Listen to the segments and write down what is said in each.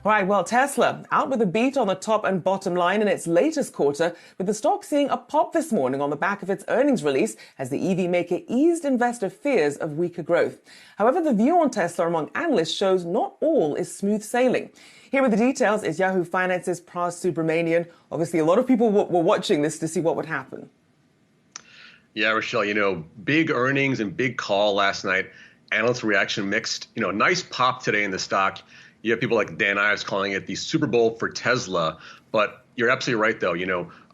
All right, well, Tesla out with a beat on the top and bottom line in its latest quarter, with the stock seeing a pop this morning on the back of its earnings release as the EV maker eased investor fears of weaker growth. However, the view on Tesla among analysts shows not all is smooth sailing. Here with the details is Yahoo Finance's Pras Subramanian. Obviously, a lot of people were watching this to see what would happen. Yeah, Rochelle, big earnings and big call last night. Analyst reaction mixed. Nice pop today in the stock. You have people like Dan Ives calling it the Super Bowl for Tesla. But you're absolutely right, though.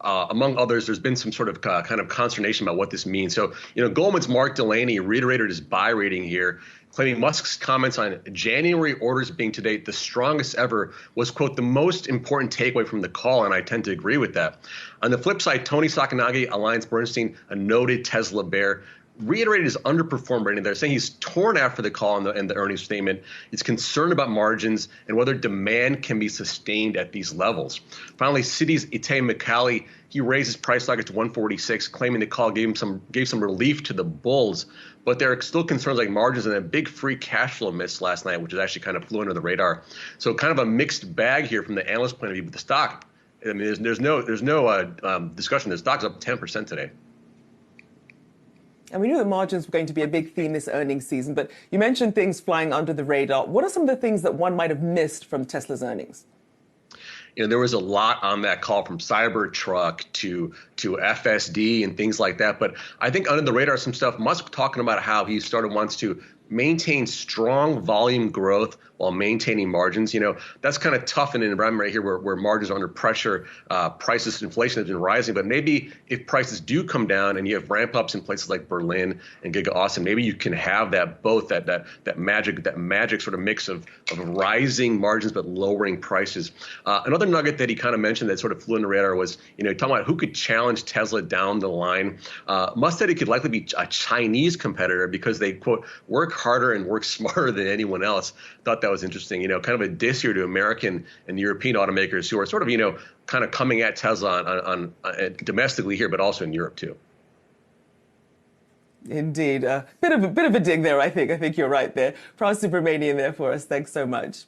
Among others, there's been some sort of kind of consternation about what this means. So, Goldman's Mark Delaney reiterated his buy rating here, claiming Musk's comments on January orders being to date the strongest ever was, quote, the most important takeaway from the call. And I tend to agree with that. On the flip side, Tony Sacconaghi, AllianceBernstein, a noted Tesla bear, reiterated his underperformed rating. They're saying he's torn after the call in the earnings statement. He's concerned about margins and whether demand can be sustained at these levels. Finally, Citi's Itay Micali, he raised his price target to 146, claiming the call gave some relief to the bulls. But there are still concerns like margins and a big free cash flow miss last night, which is actually kind of flew under the radar. So kind of a mixed bag here from the analyst point of view. But the stock, I mean, there's no discussion. The stock's up 10% today. And we knew that margins were going to be a big theme this earnings season, but you mentioned things flying under the radar. What are some of the things that one might have missed from Tesla's earnings? There was a lot on that call, from Cybertruck to FSD and things like that. But I think under the radar, some stuff. Musk talking about how he wants to maintain strong volume growth while maintaining margins. That's kind of tough in an environment right here where margins are under pressure. Prices, inflation has been rising. But maybe if prices do come down and you have ramp ups in places like Berlin and Giga Austin, maybe you can have that magic sort of mix of rising margins but lowering prices. Another nugget that he kind of mentioned that sort of flew in the radar was, talking about who could challenge Tesla down the line. Musk said it could likely be a Chinese competitor because they, quote, work harder and work smarter than anyone else. Thought that was interesting. Kind of a diss here to American and European automakers who are sort of, kind of coming at Tesla on domestically here, but also in Europe too. Indeed, a bit of a dig there. I think you're right there. Pras Subramanian there for us. Thanks so much.